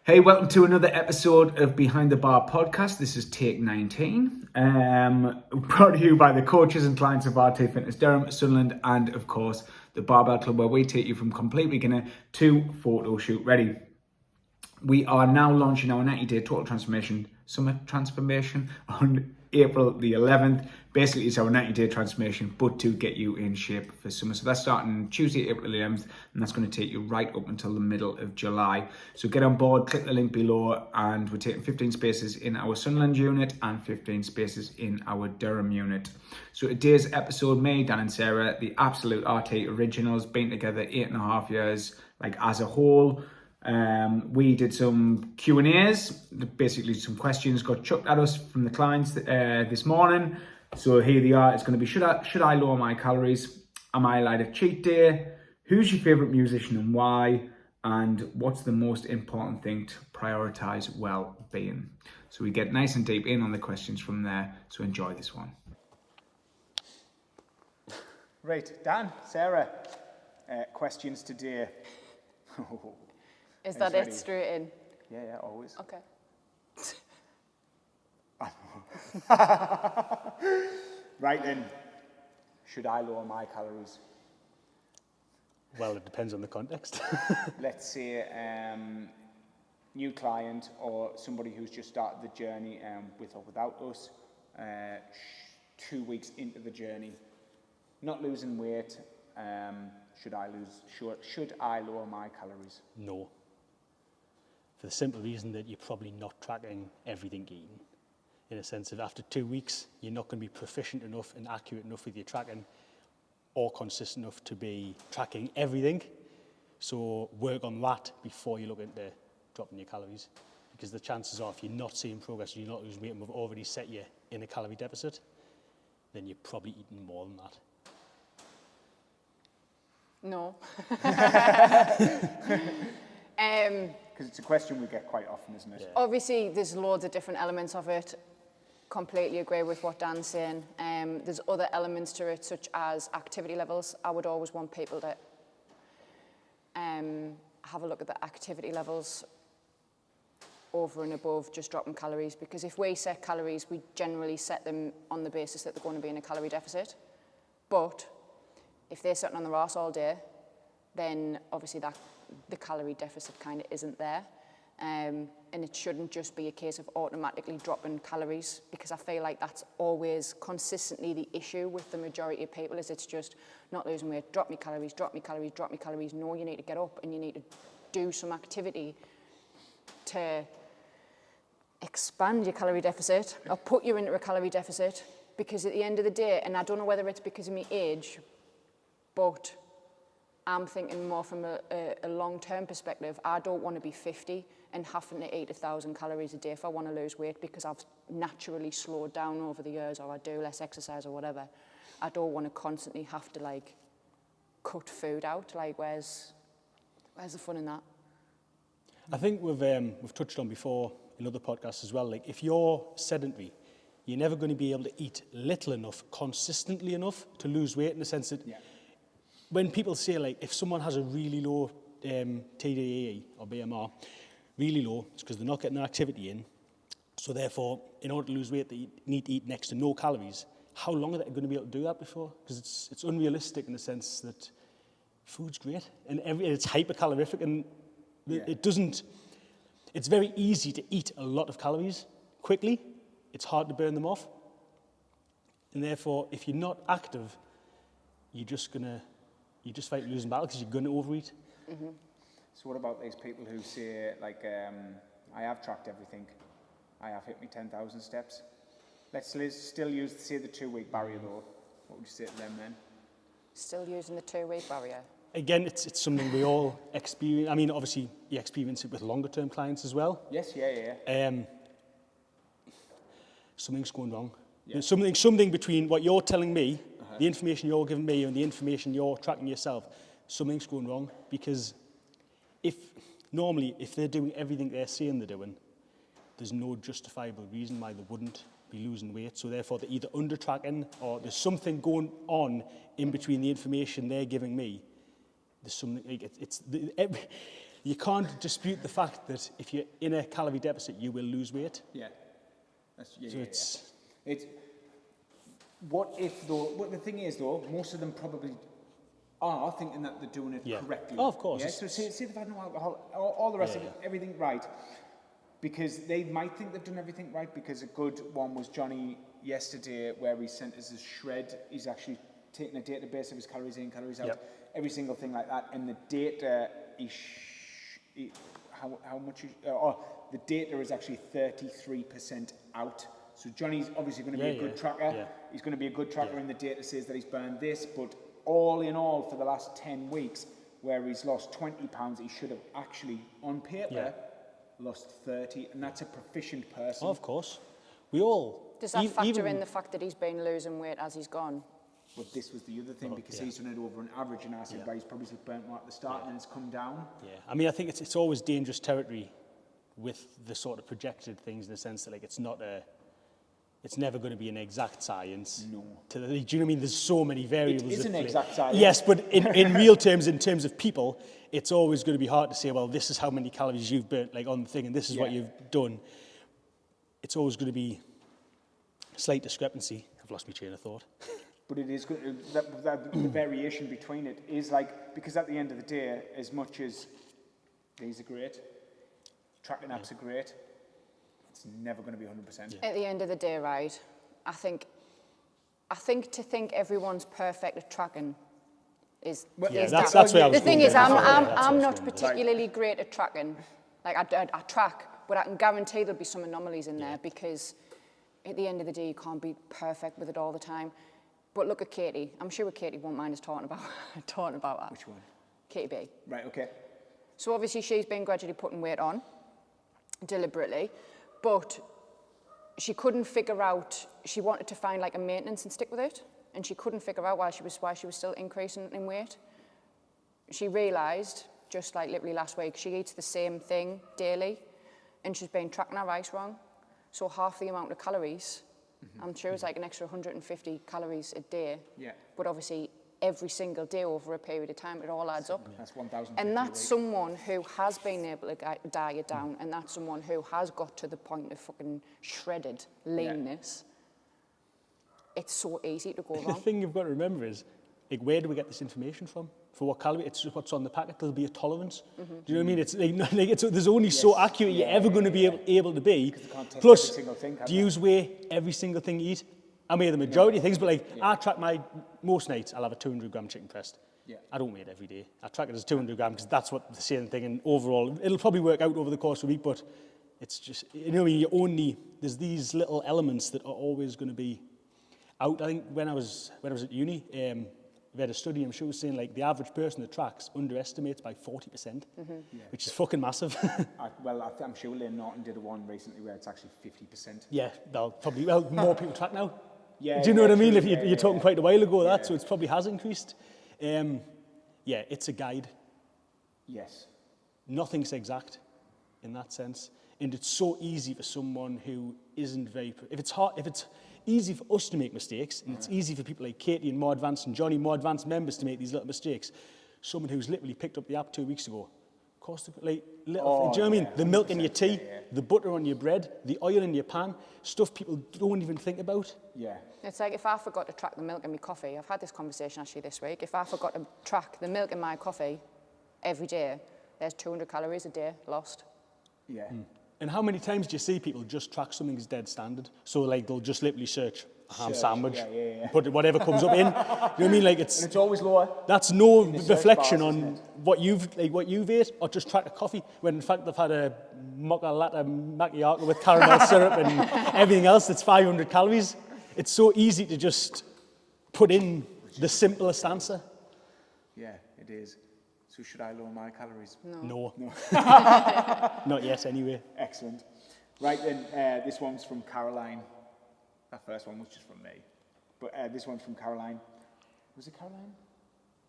Hey, welcome to another episode of Behind the Bar podcast. This is take 19. Brought to you by the coaches and clients of RT Fitness Durham, Sunderland, and of course the Barbell Club, where we take you from complete beginner to photo shoot ready. We are now launching our 90-day total transformation, summer transformation on April the 11th. Basically, it's our 90-day transformation, but to get you in shape for summer. So that's starting Tuesday, April the 11th, and that's going to take you right up until the middle of July. So get on board, click the link below, and we're taking 15 spaces in our Sunderland unit and 15 spaces in our Durham unit. So today's episode, me, Dan and Sarah, the absolute RT originals, been together 8.5 years, like as a whole. We did some Q&As, basically some questions got chucked at us from the clients this morning. So here they are. It's going to be, should I lower my calories? Am I allowed a cheat day? Who's your favourite musician and why? And what's the most important thing to prioritise well-being? So we get nice and deep in on the questions from there. So enjoy this one. Right, Dan, Sarah, questions today. Is that it, straight in? Yeah, always. Okay. Right then, should I lower my calories? Well, it depends on the context. Let's say new client or somebody who's just started the journey with or without us, 2 weeks into the journey, not losing weight. Should I lower my calories? No. For the simple reason that you're probably not tracking everything eaten. In a sense of after 2 weeks, you're not going to be proficient enough and accurate enough with your tracking or consistent enough to be tracking everything. So work on that before you look into dropping your calories. Because the chances are if you're not seeing progress, you're not losing weight and we've already set you in a calorie deficit, then you're probably eating more than that. No. Because it's a question we get quite often, isn't it? Yeah. Obviously, there's loads of different elements of it. Completely agree with what Dan's saying. There's other elements to it, such as activity levels. I would always want people to have a look at the activity levels over and above just dropping calories, because if we set calories, we generally set them on the basis that they're going to be in a calorie deficit. But if they're sitting on their arse all day, then obviously the calorie deficit kind of isn't there. And it shouldn't just be a case of automatically dropping calories, because I feel like that's always consistently the issue with the majority of people, is it's just not losing weight, drop me calories, drop me calories, drop me calories. No, you need to get up and you need to do some activity to expand your calorie deficit or put you into a calorie deficit, because at the end of the day, and I don't know whether it's because of my age, but I'm thinking more from a long-term perspective. I don't want to be 50 and having to eat 1,000 calories a day if I want to lose weight, because I've naturally slowed down over the years, or I do less exercise or whatever. I don't want to constantly have to cut food out. Where's the fun in that? I think we've touched on before in other podcasts as well, if you're sedentary, you're never going to be able to eat little enough, consistently enough to lose weight, in the sense that when people say, if someone has a really low TDEE or BMR, really low, it's because they're not getting their activity in. So therefore, in order to lose weight, they need to eat next to no calories. How long are they going to be able to do that before? Because it's unrealistic in the sense that food's great and it's hypercalorific, and it doesn't. It's very easy to eat a lot of calories quickly. It's hard to burn them off. And therefore, if you're not active, you're just fight losing battle, because you're going to overeat. Mm-hmm. So what about these people who say, I have tracked everything, I have hit me 10,000 steps. Let's still use, say, the 2-week barrier though. What would you say to them then? Still using the 2-week barrier? Again, it's something we all experience. I mean, obviously, you experience it with longer-term clients as well. Yes, yeah. Something's going wrong. Yeah. Something between what you're telling me, the information you're giving me, and the information you're tracking yourself, something's going wrong. Because if they're doing everything they're saying they're doing, there's no justifiable reason why they wouldn't be losing weight. So therefore, they're either under-tracking, or there's something going on in between the information they're giving me. There's something, you can't dispute the fact that if you're in a calorie deficit, you will lose weight. Yeah. That's, yeah, So yeah, it's yeah. It's, what if though, what the thing is though, most of them probably are thinking that they're doing it Yeah. correctly. Oh, of course. Yeah, so say they've had no alcohol, all the rest of it, everything right. Because they might think they've done everything right, because a good one was Johnny yesterday, where he sent us a shred. He's actually taken a database of his calories in, calories out, every single thing like that, and the data the data is actually 33% out. So Johnny's obviously going to be a good tracker. Yeah. He's going to be a good tracker, and the data says that he's burned this, but all in all, for the last 10 weeks, where he's lost 20 pounds, he should have actually, on paper, lost 30, and that's a proficient person. Oh, of course. We all... Does that factor in the fact that he's been losing weight as he's gone? But this was the other thing, because he's done it over an average, and I said, well, he's probably burnt more at the start, and then it's come down. Yeah, I mean, I think it's always dangerous territory with the sort of projected things, in the sense that, like, it's never going to be an exact science. No. Do you know what I mean? There's so many variables. It is an exact science. Yes, but in real terms, in terms of people, it's always going to be hard to say, well, this is how many calories you've burnt, like, on the thing, and this is what you've done. It's always going to be a slight discrepancy. I've lost my train of thought. But it is good, the variation between it is like, because at the end of the day, as much as these are great, tracking apps are great, it's never going to be 100%. At the end of the day, right, I think to think everyone's perfect at tracking is that's where I was the thing going is, I'm not particularly great at tracking. Like, I track, but I can guarantee there'll be some anomalies in there, because at the end of the day, you can't be perfect with it all the time. But look at Katie. I'm sure Katie won't mind us talking about that. Which one? Katie B. Right, okay. So obviously she's been gradually putting weight on, deliberately, but she couldn't figure out, she wanted to find like a maintenance and stick with it, and she couldn't figure out why she was still increasing in weight. She realised, just like literally last week, she eats the same thing daily, and she's been tracking her rice wrong. So half the amount of calories, I'm sure it's like an extra 150 calories a day. Yeah. But obviously, every single day over a period of time, it all adds up. That's 1,000. And that's someone who has been able to diet down, and that's someone who has got to the point of fucking shredded leanness. It's so easy to go wrong. The thing you've got to remember is, like, where do we get this information from? For what calorie? It's just what's on the packet. There'll be a tolerance. Do you know what I mean? It's like there's only so accurate you're ever going to be able to be. Plus, do you weigh every single thing you eat? I weigh the majority of things, but like I track most nights I'll have a 200 gram chicken breast. Yeah. I don't weigh it every day. I track it as 200 gram because that's what the same thing. And overall, it'll probably work out over the course of a week, but it's just, you know, there's these little elements that are always going to be out. I think when I was at uni, we had a study, I'm sure it was saying, like, the average person that tracks underestimates by 40%, which is fucking massive. I'm sure Lynn Norton did a one recently where it's actually 50%. Yeah, more people track now. Yeah. Do you know what I mean? If you're talking quite a while ago, so it probably has increased. It's a guide. Yes. Nothing's exact in that sense. And it's so easy for someone who isn't if it's easy for us to make mistakes, and it's easy for people like Katie and more advanced and Johnny, more advanced members to make these little mistakes. Someone who's literally picked up the app 2 weeks ago, of course, do you know what I mean? The milk in your tea, the butter on your bread, the oil in your pan, stuff people don't even think about. Yeah. It's like if I forgot to track the milk in my coffee, I've had this conversation actually this week, if I forgot to track the milk in my coffee every day, there's 200 calories a day lost. Yeah. And how many times do you see people just track something as dead standard? So, like, they'll just literally search a ham sandwich, put whatever comes up in. You know what I mean? Like, and it's always lower. That's no reflection on what you've ate, or just track a coffee, when in fact they've had a mocha latte macchiato with caramel syrup and everything else that's 500 calories. It's so easy to just put in the simplest answer. Yeah, it is. So should I lower my calories? No. Not yet, anyway. Excellent. Right then, this one's from Caroline. That first one was just from me. But this one's from Caroline. Was it Caroline?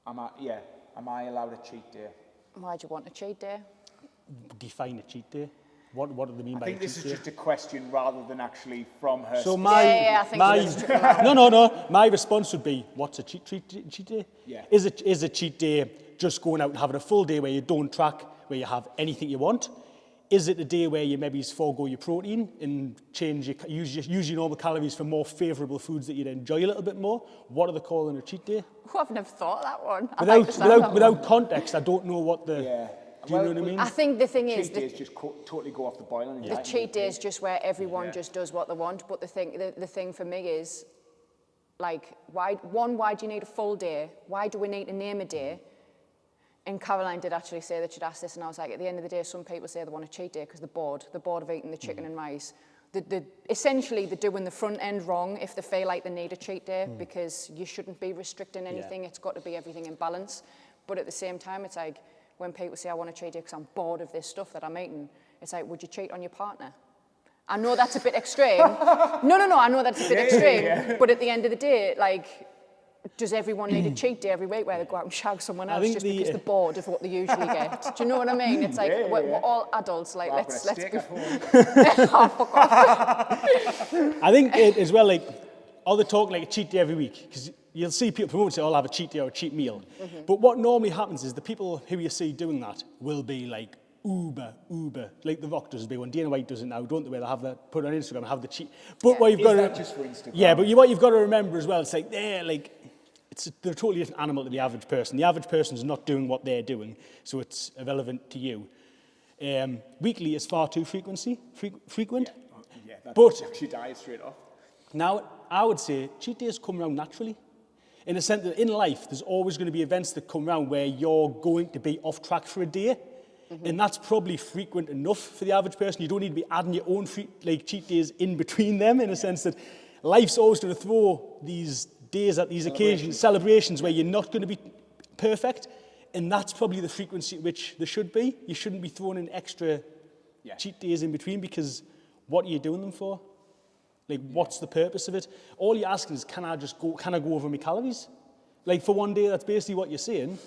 Am I allowed a cheat day? Why do you want a cheat day? Define a cheat day. What do they mean by a cheat day? I think this is just a question rather than actually from her. So I think no. My response would be, what's a cheat day? Yeah. Is a cheat day just going out and having a full day where you don't track, where you have anything you want? Is it a day where you maybe forego your protein and use your normal calories for more favourable foods that you'd enjoy a little bit more? What are they calling a cheat day? Oh, I've never thought of that one. Without context, I don't know what the... Yeah. Do you know what I mean? I think the thing is... Cheat days just totally go off the boil. And The cheat day is just where everyone just does what they want. But the thing for me is, like, why do you need a full day? Why do we need to name a day? And Caroline did actually say that she'd asked this, and I was like, at the end of the day, some people say they want a cheat day because they're bored. They're bored of eating the chicken and rice. Essentially, they're doing the front end wrong if they feel like they need a cheat day because you shouldn't be restricting anything. It's got to be everything in balance. But at the same time, it's like, when people say, I want a cheat day because I'm bored of this stuff that I'm eating, it's like, would you cheat on your partner? I know that's a bit extreme. No, I know that's a bit extreme. But at the end of the day, like, does everyone need a cheat day every week where they go out and shag someone else just because they're bored of what they usually get? Do you know what I mean? It's like, we're all adults, like, let's be... Oh, fuck off. I think as well, like, all the talk like a cheat day every week, because you'll see people promote say, I'll have a cheat day or a cheat meal. But what normally happens is the people who you see doing that will be like uber, like The Rock does a big one. Dana White does it now, don't they? Where they have that, put it on Instagram and have the cheat. But what you've got to... just for Instagram? Yeah, but what you've got to remember as well, it's like, they're a totally different animal to the average person. The average person's not doing what they're doing, so it's irrelevant to you. Weekly is far too frequent. Yeah, that but actually dies straight off. Now, I would say cheat days come around naturally. In a sense that in life, there's always going to be events that come around where you're going to be off track for a day. And that's probably frequent enough for the average person. You don't need to be adding your own cheat days in between them, in a sense that life's always going to throw these days at these occasions, celebrations where you're not going to be perfect. And that's probably the frequency at which there should be. You shouldn't be throwing in extra cheat days in between, because what are you doing them for? Like, what's the purpose of it? All you're asking is, can I go over my calories? Like, for one day, that's basically what you're saying.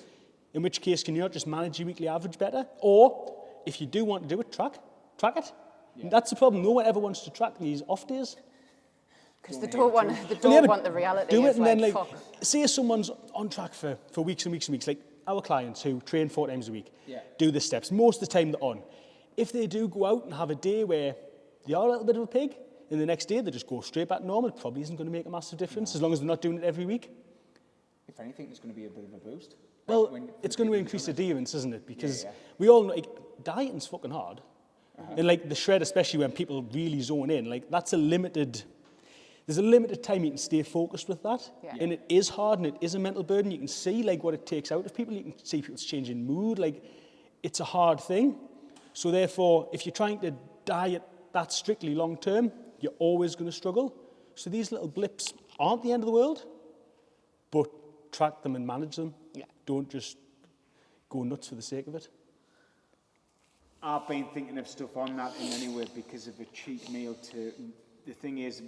In which case, can you not just manage your weekly average better? Or, if you do want to do it, track it. Yeah. That's the problem. No one ever wants to track these off days. Because they don't want the reality. Do it, and like, then, fuck. say someone's on track for weeks and weeks and weeks, like our clients who train 4 times a week, do the steps. Most of the time they're on. If they do go out and have a day where they are a little bit of a pig, and the next day they just go straight back to normal, it probably isn't going to make a massive difference, as long as they're not doing it every week. If anything, there's going to be a bit of a boost. Well, it's going to increase adherence, isn't it? Because we all know, like, dieting's fucking hard. And, like, the shred, especially when people really zone in, like, there's a limited time you can stay focused with that. Yeah. And it is hard, and it is a mental burden. You can see, like, what it takes out of people. You can see people's change in mood. Like, it's a hard thing. So, therefore, if you're trying to diet that strictly long term, you're always going to struggle. So these little blips aren't the end of the world, but track them and manage them. Yeah. Don't just go nuts for the sake of it. I've been thinking of stuff on that in any way because of a cheat meal. The thing is,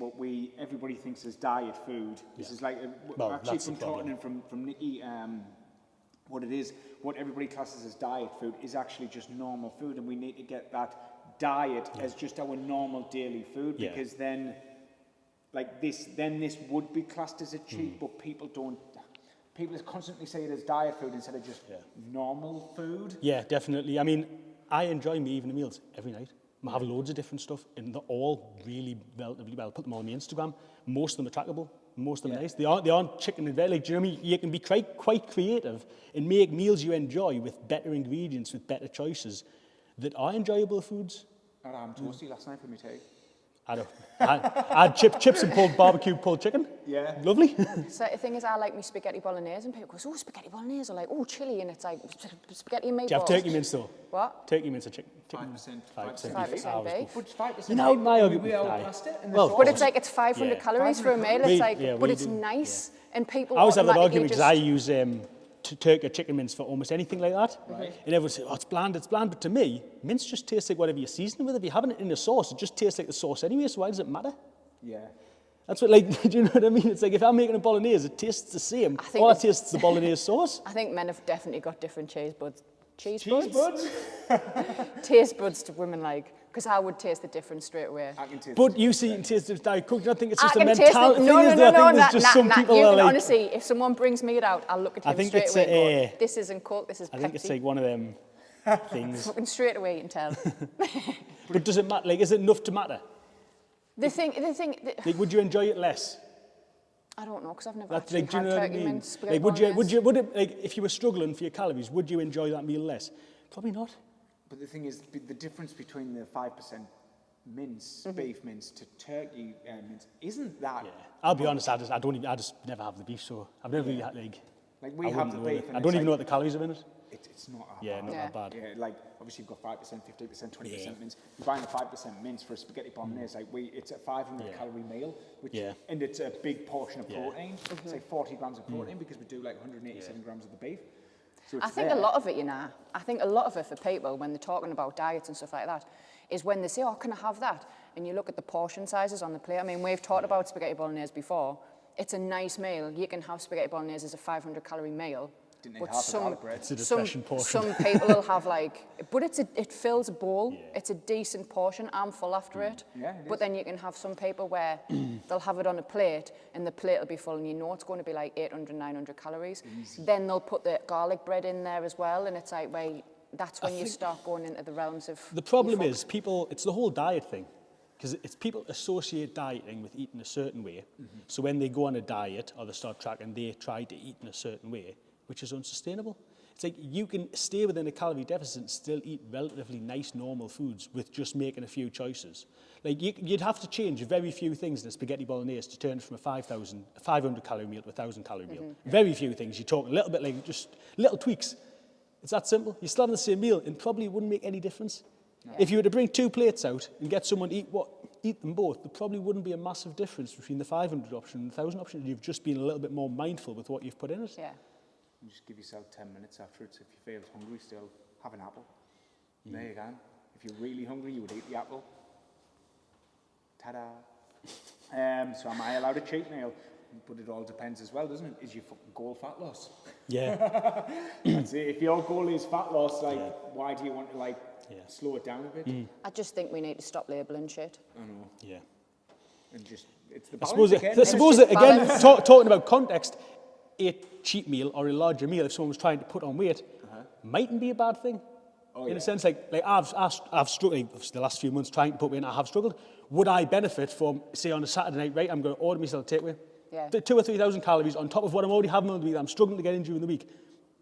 everybody thinks is diet food. This is like actually from Tottenham, from Nikki. What everybody classes as diet food is actually just normal food, and we need to get that diet as just our normal daily food, because then this would be classed as a cheat, but people constantly say it as diet food instead of just normal food. Yeah, definitely. I mean, I enjoy my evening meals every night. I have loads of different stuff, and they're all really relatively well. I put them all on my Instagram. Most of them are trackable. Most of them are nice. They aren't chicken and veg. Like, do you know what I mean? You can be quite creative and make meals you enjoy with better ingredients, with better choices that are enjoyable foods. I had ham toasty last night for me tea. I had chips and barbecue pulled chicken. Yeah. Lovely. So the thing is, I like my spaghetti bolognese, and people go, oh, spaghetti bolognese, or like, oh, chili, and it's like spaghetti and meatballs. Do you have turkey mince though? What? Turkey mince or chicken? 5% 5% beef. But 5%. You know, my argument. But it's like, it's 500 calories for a meal. It's like, but it's nice, and people. I always have that argument because I use turkey or chicken mince for almost anything like that. Right. And everyone says, oh, it's bland. But to me, mince just tastes like whatever you're seasoning with. If you're having it in a sauce, it just tastes like the sauce anyway, so why does it matter? Yeah. That's what, like, do you know what I mean? It's like, if I'm making a bolognese, it tastes the same. All it tastes is the bolognese sauce. I think men have definitely got different taste buds? Taste buds to women, like, because I would taste the difference straight away. But you see, you can taste the Diet Coke. I think it's just a mentality thing. No. There's just some people that are like... Honestly, if someone brings me it out, I'll look at him straight away and go, this isn't Coke, this is Pepsi. I think it's like one of them things. Fucking straight away you can tell. But does it matter? Like, is it enough to matter? The thing, Like, would you enjoy it less? I don't know, because I've never That's actually like, do you had know what I turkey mean? mince spaghetti Like, bolognese. would it, like, if you were struggling for your calories, would you enjoy that meal less? Probably not. But the thing is, the difference between the 5% mince, beef mince, to turkey mince isn't that. Yeah. I'll be honest, I just never have the beef, so I've never really had, Like I we have wouldn't the know beef. it. And I don't it's even know like, what the calories are in it. It's not that Yeah, bad. not Yeah. that bad. Yeah, like obviously you've got 5%, 50%, 20% Yeah. mince. You're buying a 5% mince for a spaghetti bolognese. Like it's a 500 Yeah. calorie meal, which Yeah. and it's a big portion of Yeah. protein. Say 40 grams of protein because we do like 187 grams of the beef. So it's I think there. a lot of it, I think a lot of it for people when they're talking about diets and stuff like that is when they say, oh, can I have that? And you look at the portion sizes on the plate. I mean, we've talked about spaghetti bolognese before. It's a nice meal. You can have spaghetti bolognese as a 500 calorie meal. Didn't But need half a garlic bread. It's a discretion portion. Some people will have but it fills a bowl. Yeah. It's a decent portion. I'm full after it. Yeah, it But is. then you can have some people where they'll have it on a plate and the plate will be full and you know it's going to be like 800, 900 calories. Then they'll put the garlic bread in there as well, and it's like, wait, that's when you start going into the realms of... The problem is people, it's the whole diet thing. Because it's people associate dieting with eating a certain way. So when they go on a diet or they start tracking, they try to eat in a certain way, which is unsustainable. It's like you can stay within a calorie deficit and still eat relatively nice, normal foods with just making a few choices. Like you'd have to change very few things in a spaghetti bolognese to turn from a 500 calorie meal to a 1,000 calorie meal. Very few things. You talk a little bit like just little tweaks. It's that simple. You're still having the same meal and probably wouldn't make any difference. No. If you were to bring 2 plates out and get someone to eat them both, there probably wouldn't be a massive difference between the 500 option and the 1,000 option. You've just been a little bit more mindful with what you've put in it. Yeah. You just give yourself 10 minutes afterwards. If you feel hungry still, have an apple. There you go. If you're really hungry, you would eat the apple. Ta-da. So am I allowed a cheat meal? But it all depends as well, doesn't it? Is your fucking goal fat loss? Yeah. That's it. If your goal is fat loss, why do you want to slow it down a bit? I just think we need to stop labelling shit. I know. Yeah. And just, it's the I balance again. suppose just again, balance. talking about context, a cheat meal or a larger meal, if someone was trying to put on weight, mightn't be a bad thing. In a sense, like I've struggled the last few months trying to put weight, and I have struggled. Would I benefit from, say, on a Saturday night, right, I'm going to order myself a takeaway? Yeah. 2,000 or 3,000 calories on top of what I'm already having on the week that I'm struggling to get into in the week.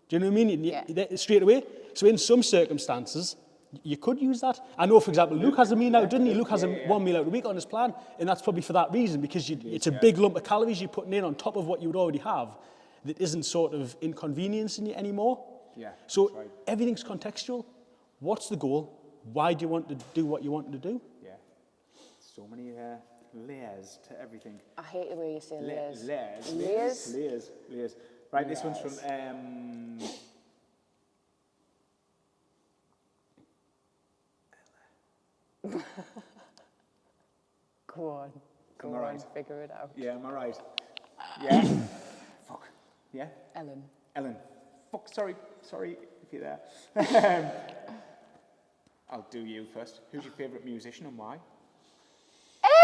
Do you know what I mean? Yeah. Straight away. So in some circumstances, you could use that. I know, for example, Luke has a meal out, didn't he? Luke has one meal out a week on his plan, and that's probably for that reason, because it's a big lump of calories you're putting in on top of what you would already have that isn't sort of inconveniencing you anymore. Yeah, So that's right. everything's contextual. What's the goal? Why do you want to do what you want to do? Yeah. So many layers to everything. I hate the way you say layers. Layers. Right, this one's from... Go on. Am I right? Figure it out. Yeah, am I right? Yeah? Fuck. Yeah? Ellen. Fuck, sorry if you're there. I'll do you first. Who's your favourite musician and why?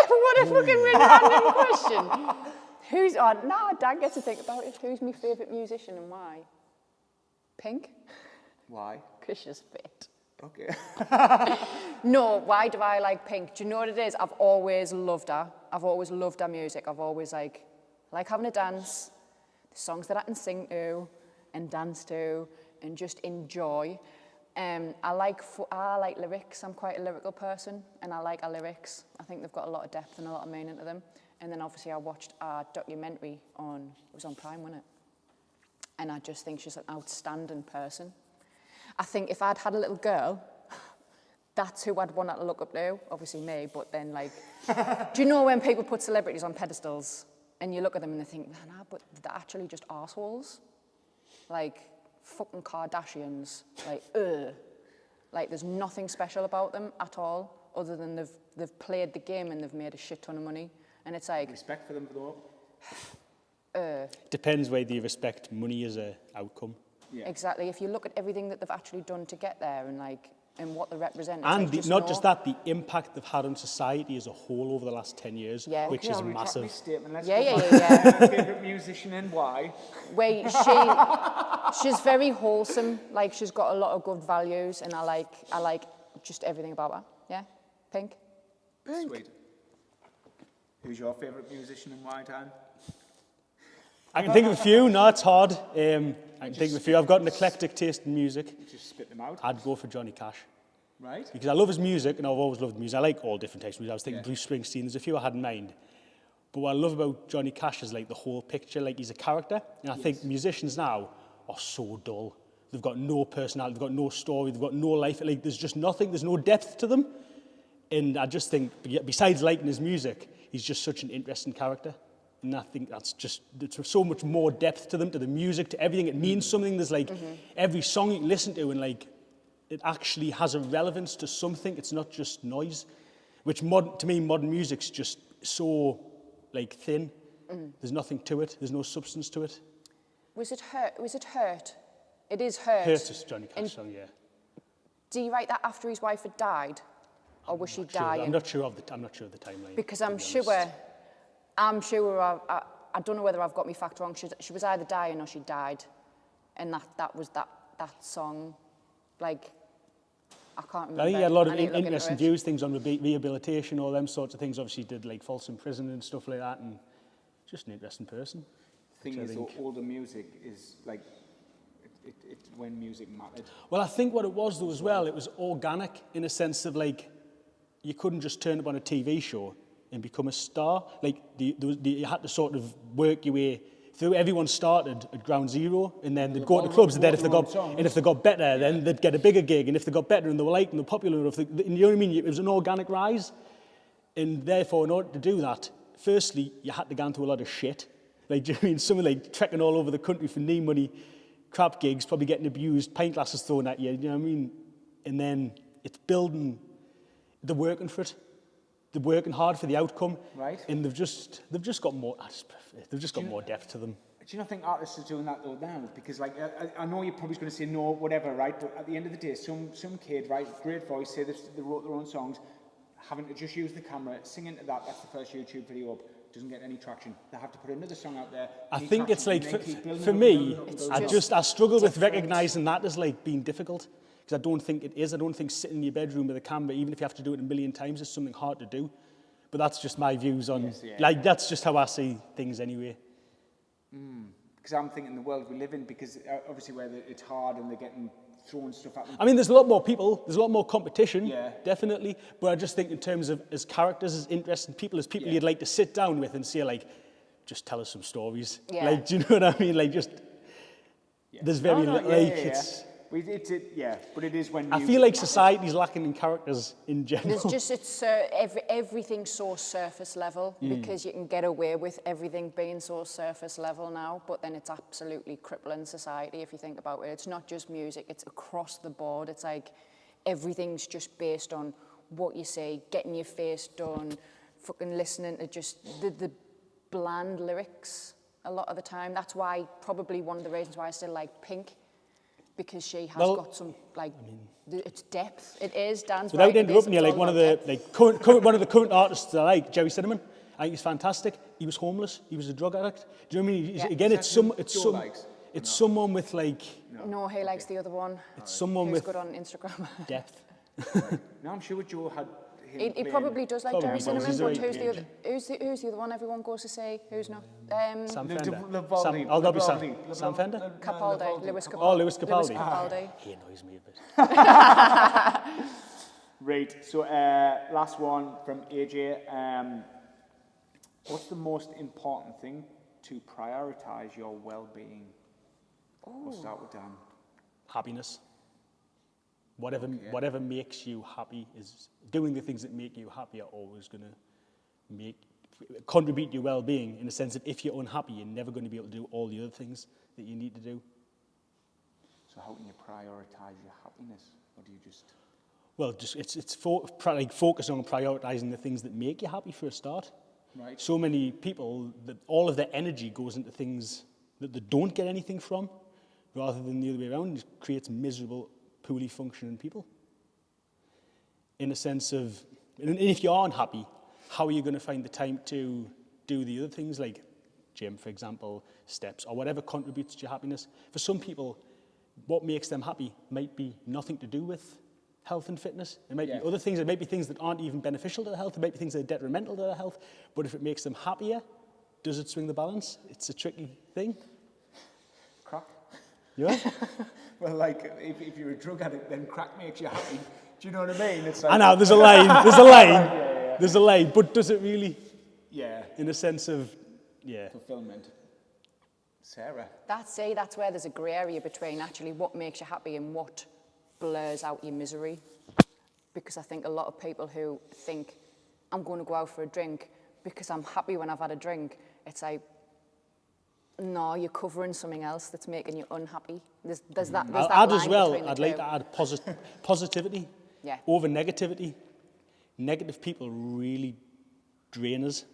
What a fucking random question. No, Dad gets to think about it. Who's my favourite musician and why? Pink? Why? Because she's fit. Okay. No, why do I like Pink? Do you know what it is? I've always loved her. I've always loved her music. I've always like having a dance, the songs that I can sing to and dance to and just enjoy. I like lyrics. I'm quite a lyrical person, and I like our lyrics. I think they've got a lot of depth and a lot of meaning to them. And then obviously I watched our documentary it was on Prime, wasn't it? And I just think she's an outstanding person. I think if I'd had a little girl, that's who I'd want her to look up to. Obviously me, but then do you know when people put celebrities on pedestals and you look at them and they think, nah, but they're actually just arseholes? Like fucking Kardashians, there's nothing special about them at all, other than they've played the game and they've made a shit ton of money. And it's like... Respect for them, though. Depends whether you respect money as an outcome. Yeah. Exactly. If you look at everything that they've actually done to get there, and and what they represent. It's And like, not just that, the impact they've had on society as a whole over the last 10 years, Yeah. which Okay, is I'll retract my massive. statement. Let's Yeah, go yeah, back yeah, to my favourite musician and why. Wait, she's very wholesome. Like, she's got a lot of good values, and I like just everything about her. Yeah, Pink. Sweet. Who's your favourite musician and why, Dan? I can think of a few. No, it's hard. I can think of a few. I've got an eclectic taste in music. Just spit them out. I'd go for Johnny Cash. Right. Because I love his music, and I've always loved music. I like all different types of music. I was thinking Yeah. Bruce Springsteen. There's a few I had in mind. But what I love about Johnny Cash is like the whole picture. Like, he's a character. And I think musicians now are so dull. They've got no personality. They've got no story. They've got no life. Like, there's just nothing. There's no depth to them. And I just think, besides liking his music, he's just such an interesting character. And I think there's so much more depth to them, to the music, to everything. It means something. There's like every song you can listen to, and like it actually has a relevance to something. It's not just noise, which to me, modern music's just so like thin. There's nothing to it. There's no substance to it. Was it Hurt? It is Hurt. Hurt is Johnny Cash And song, yeah. do you write that after his wife had died? Or was she dying? I'm not sure of the timeline. Because to I'm be sure, honest. I don't know whether I've got my fact wrong. She was either dying or she died. And that was that song, like, I can't remember. I think he had a lot of I need to look interesting into it. views, things on rehabilitation, all them sorts of things. Obviously, he did like false imprisonment and stuff like that, and just an interesting person. Thing which I is, think- all the music is like, it's when music mattered. Well, I think what it was though as well, it was organic in a sense of like, you couldn't just turn up on a TV show and become a star. Like, you had to sort of work your way through. Everyone started at ground zero, and then they'd go to clubs, and then if they got better, then they'd get a bigger gig, and if they got better and they were liked and they were popular enough, you know what I mean? It was an organic rise, and therefore, in order to do that, firstly, you had to go into a lot of shit. Like, do you know what I mean? Someone like trekking all over the country for knee money, crap gigs, probably getting abused, pint glasses thrown at you, you know what I mean? And then it's building, they're working for it. They're working hard for the outcome. Right. And they've just got more, more depth to them. Do you not think artists are doing that though now? Because like, I know you're probably going to say no, whatever, right? But at the end of the day, some kid, right, great voice, say they wrote their own songs, having to just use the camera, sing into that, that's the first YouTube video up, doesn't get any traction. They have to put another song out there. I need think traction, it's like, and then keep building for it up, me, building it up, building it up. I struggle with different. recognising that as like being difficult. Because I don't think it is. I don't think sitting in your bedroom with a camera, even if you have to do it a million times, is something hard to do. But that's just my views on, like, that's just how I see things anyway. Because I'm thinking the world we live in, because obviously where it's hard and they're getting throwing stuff at them. I mean, there's a lot more people, there's a lot more competition, Yeah. definitely. But I just think in terms of as characters, as interesting people, as people you'd like to sit down with and say, like, just tell us some stories. Yeah. Like, do you know what I mean? Like, just, there's very little, like, it's... but it is when I feel like society's lacking in characters in general. There's just, everything's so surface level because you can get away with everything being so surface level now, but then it's absolutely crippling society if you think about it. It's not just music, it's across the board. It's like everything's just based on what you say, getting your face done, fucking listening to just the bland lyrics a lot of the time. That's why, probably one of the reasons why I still like Pink, because she has got some, like, it's depth. It is, Dan's Without right, it is, interrupting you, it's like all one of about the depth. one of the current artists that I like, Jerry Cinnamon. I think he's fantastic. He was homeless. He was a drug addict. Do you know what I mean? Yeah. Again, it's someone with like No, he likes the other one. it's someone Who's with good on Instagram. depth. No, I'm sure Joe had him He playing- probably does like Probably Jerry does. Cinnamon, He's the but right who's the age. other? Who's the other one everyone goes to say? Who's not? Sam No, Fender. Lavaldi, That'll be Lavaldi. Sam Fender. Capaldi, Lewis Capaldi. Oh, Lewis Capaldi. Lewis Capaldi. He annoys me a bit. Right, so last one from AJ. What's the most important thing to prioritise your well-being? We'll start with Dan. Happiness. Whatever makes you happy is doing the things that make you happy are always going to contribute to your well-being, in the sense that if you're unhappy, you're never going to be able to do all the other things that you need to do. So how can you prioritise your happiness? Or do you just... Well, focus on prioritising the things that make you happy for a start. Right. So many people, that all of their energy goes into things that they don't get anything from, rather than the other way around. It creates miserable, poorly functioning people. in a sense of, and if you aren't happy, how are you going to find the time to do the other things like gym, for example, steps, or whatever contributes to your happiness? For some people, what makes them happy might be nothing to do with health and fitness. It might be other things. It might be things that aren't even beneficial to their health. It might be things that are detrimental to their health. But if it makes them happier, does it swing the balance? It's a tricky thing. Crack. Yeah. Well, like, if you're a drug addict, then crack makes you happy. Do you know what I mean? It's like, I know, there's a line. There's a line. But does it really? Yeah. In a sense of, Fulfillment. Sarah. That's where there's a grey area between actually what makes you happy and what blurs out your misery. Because I think a lot of people who think, I'm going to go out for a drink because I'm happy when I've had a drink, it's like, no, you're covering something else that's making you unhappy. There's that I'd line as well, between the I'd like two. to add positivity over negativity. Negative people really drain us.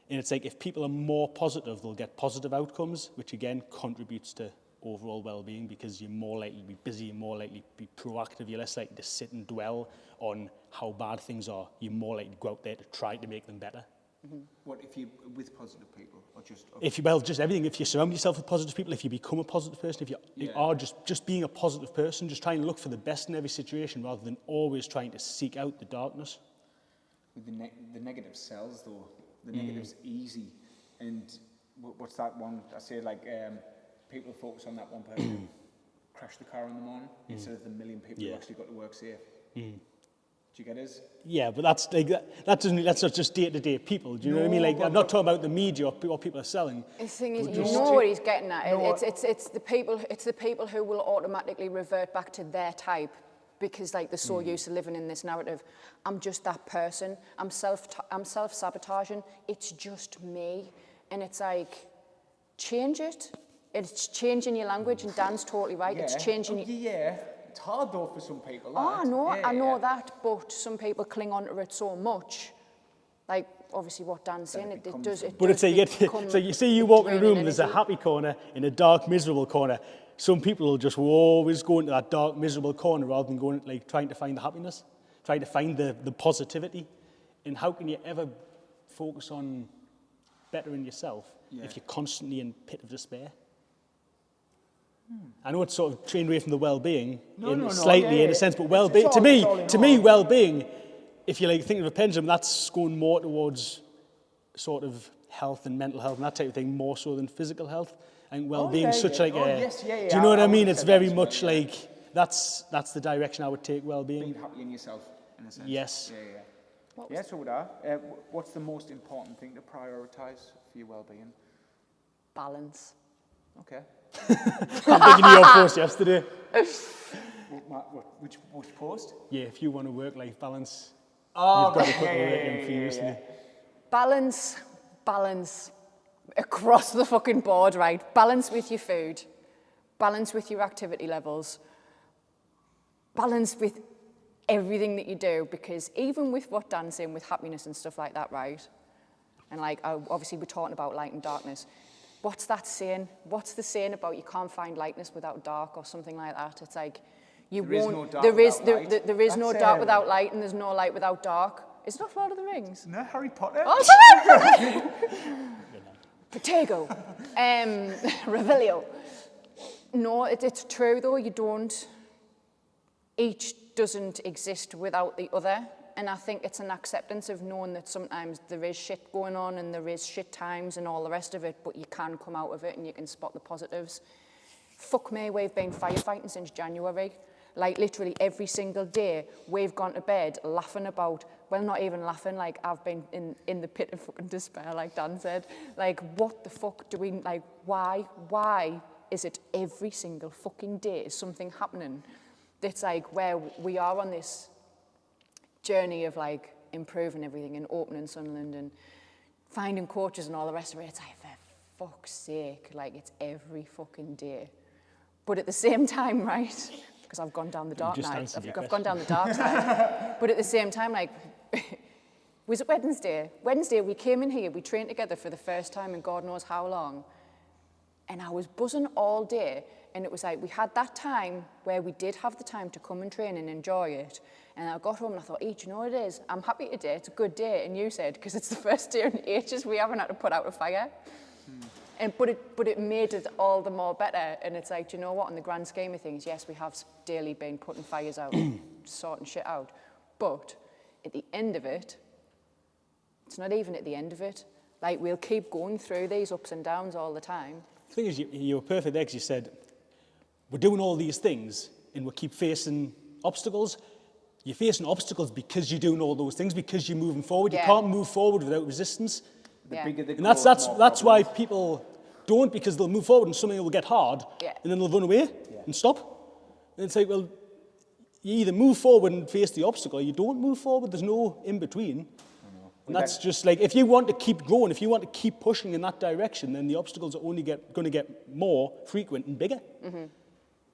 And it's like if people are more positive, they'll get positive outcomes, which again contributes to overall well-being because you're more likely to be busy, you're more likely to be proactive, you're less likely to sit and dwell on how bad things are. You're more likely to go out there to try to make them better. Mm-hmm. What if you with positive people or just? Just everything. If you surround yourself with positive people, if you become a positive person, if you are just being a positive person, just try and look for the best in every situation rather than always trying to seek out the darkness. With the negative sells though. The negative's easy, and what's that one? I say like people focus on that one person, crash the car in the morning instead of the million people who actually got to work safe. Do you get us? Yeah, but that's like that's not just day-to-day people. Do you know what I mean? Like I'm not talking about the media or what people are selling. The thing is, you know what he's getting at. It's the people who will automatically revert back to their type. Because like they're so used to living in this narrative, I'm just that person. I'm self-sabotaging. It's just me, and it's like, change it. It's changing your language, and Dan's totally right. Yeah. It's changing. It's hard though for some people. I know that, but some people cling on to it so much, like obviously what Dan's saying. It does. But it's so you see, you walk in a room, and there's a happy corner and a dark, miserable corner. Some people will just always go into that dark, miserable corner rather than going like trying to find the happiness, trying to find the positivity. And how can you ever focus on bettering yourself if you're constantly in a pit of despair? I know it's sort of trained away from the well-being slightly in a sense, but well-being to me, well-being, if you're like thinking of a pendulum, that's going more towards sort of health and mental health and that type of thing, more so than physical health. And well-being such like a... Do you know what I mean? It's very much like... That's the direction I would take well-being. Being happy in yourself, in a sense. Yes. Yeah, so would I. What's the most important thing to prioritise for your well-being? Balance. Okay. I'm thinking of your post yesterday. Which post? Yeah, if you want a work-life balance, you've got to put the work in furiously. Balance. Across the fucking board, right? Balance with your food, balance with your activity levels, balance with everything that you do, because even with what Dan's saying with happiness and stuff like that, right? And like, obviously we're talking about light and darkness. What's that saying? What's the saying about you can't find lightness without dark or something like that? It's like, there is no dark without light, and there's no light without dark. It's not Lord of the Rings. No, Harry Potter. Oh, Protego, Revelio. No, it's true though, each doesn't exist without the other. And I think it's an acceptance of knowing that sometimes there is shit going on and there is shit times and all the rest of it, but you can come out of it and you can spot the positives. Fuck me, we've been firefighting since January. Like literally every single day, we've gone to bed laughing about, well, not even laughing, like I've been in the pit of fucking despair, like Dan said. Like, what the fuck do we, like, why is it every single fucking day is something happening that's like where we are on this journey of like improving everything and opening Sunderland and finding coaches and all the rest of it. It's like, for fuck's sake, like it's every fucking day. But at the same time, right, because I've gone down the dark night. I've gone down the dark side. But at the same time, like, was it Wednesday? Wednesday, we came in here, we trained together for the first time in God knows how long. And I was buzzing all day. And it was like, we had that time where we did have the time to come and train and enjoy it. And I got home and I thought, do you know what it is? I'm happy today, it's a good day. And you said, because it's the first day in ages we haven't had to put out a fire. But it made it all the more better. And it's like, do you know what, in the grand scheme of things, yes, we have daily been putting fires out, sorting shit out. But at the end of it, it's not even at the end of it. Like, we'll keep going through these ups and downs all the time. The thing is, you were perfect there because you said, we're doing all these things and we keep facing obstacles. You're facing obstacles because you're doing all those things, because you're moving forward. Yeah. You can't move forward without resistance. Yeah. And that's why people don't, because they'll move forward and something will get hard, and then they'll run away and stop. And it's like, well, you either move forward and face the obstacle, or you don't move forward. There's no in between. And that's just like, if you want to keep growing, if you want to keep pushing in that direction, then the obstacles are only going to get more frequent and bigger.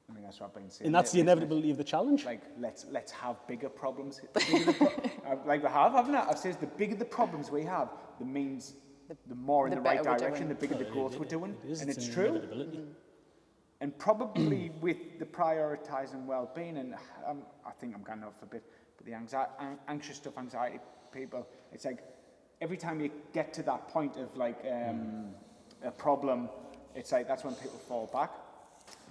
I mean, that's what I've been saying. And that's the inevitability of the challenge. Like, let's have bigger problems. Like we have, haven't I? I've said the bigger the problems we have, the means the more in the right direction, the bigger the growth we're doing. And it's true. And probably with the prioritising well-being, and I think I'm going off a bit, but the anxious stuff, anxiety people, it's like every time you get to that point of like a problem, it's like that's when people fall back.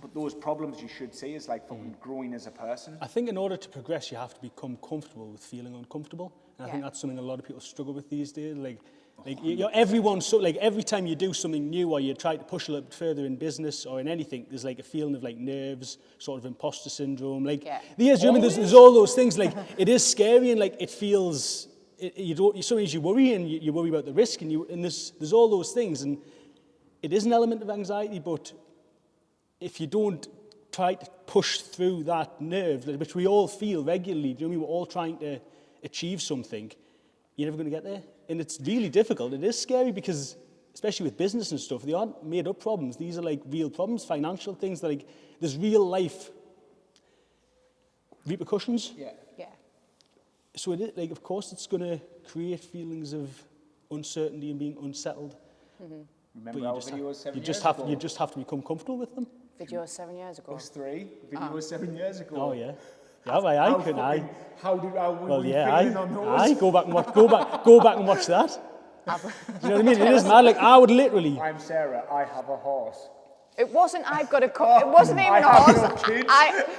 But those problems you should see is like fucking growing as a person. I think in order to progress, you have to become comfortable with feeling uncomfortable. And I think that's something a lot of people struggle with these days. Everyone's so, like, every time you do something new or you try to push a little bit further in business or in anything, there's like a feeling of like nerves, sort of imposter syndrome. Like, there's all those things. Like, it is scary and like it feels. Sometimes you worry and you worry about the risk and there's all those things, and it is an element of anxiety. But if you don't try to push through that nerve, which we all feel regularly, do you know what I mean? We're all trying to achieve something. You're never going to get there, and it's really difficult. It is scary because, especially with business and stuff, they aren't made up problems. These are like real problems, financial things. That like there's real life repercussions. Yeah. So it is, like, of course, it's going to create feelings of uncertainty and being unsettled. Remember our videos 7 you years just ago? You just have to become comfortable with them. Videos 7 years ago. Us three videos 7 years ago. Oh yeah. Yeah, I can. How were you feeling on those? I go back and watch that. Do you know what I mean? It is mad. Like, I would literally. I'm Sarah. I have a horse. It wasn't. I've got a. It wasn't even a horse. No kids.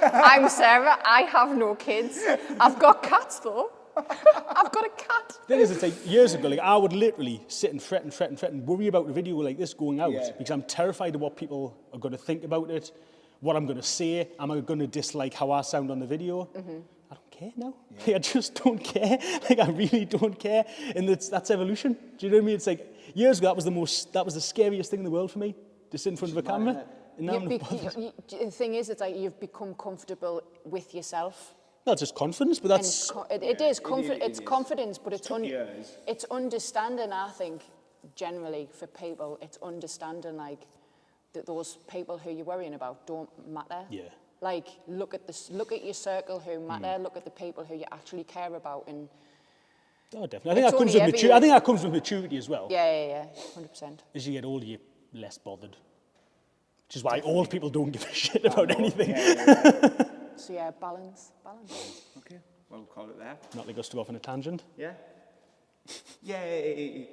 I'm Sarah. I have no kids. I've got cats though. I've got a cat. The thing is, it's like years ago. Like, I would literally sit and fret and worry about a video like this going out because I'm terrified of what people are going to think about it, what I'm going to say. Am I going to dislike how I sound on the video? I don't care now. Like, I just don't care. Like, I really don't care. And that's evolution. Do you know what I mean? It's like years ago, that was the scariest thing in the world for me, to sit in front of a camera. And now the thing is, it's like you've become comfortable with yourself. Well, just confidence, but that's... It is confidence, but it's understanding, I think, generally for people, it's understanding, like, that those people who you're worrying about don't matter. Yeah. Like, look at your circle who matter, look at the people who you actually care about, and... Oh, definitely. I think that comes with maturity as well. Yeah, 100%. As you get older, you're less bothered. Which is why old people don't give a shit about anything. So yeah, balance. Okay, well, we'll call it there. Not like us to go off on a tangent. Yeah. Yay!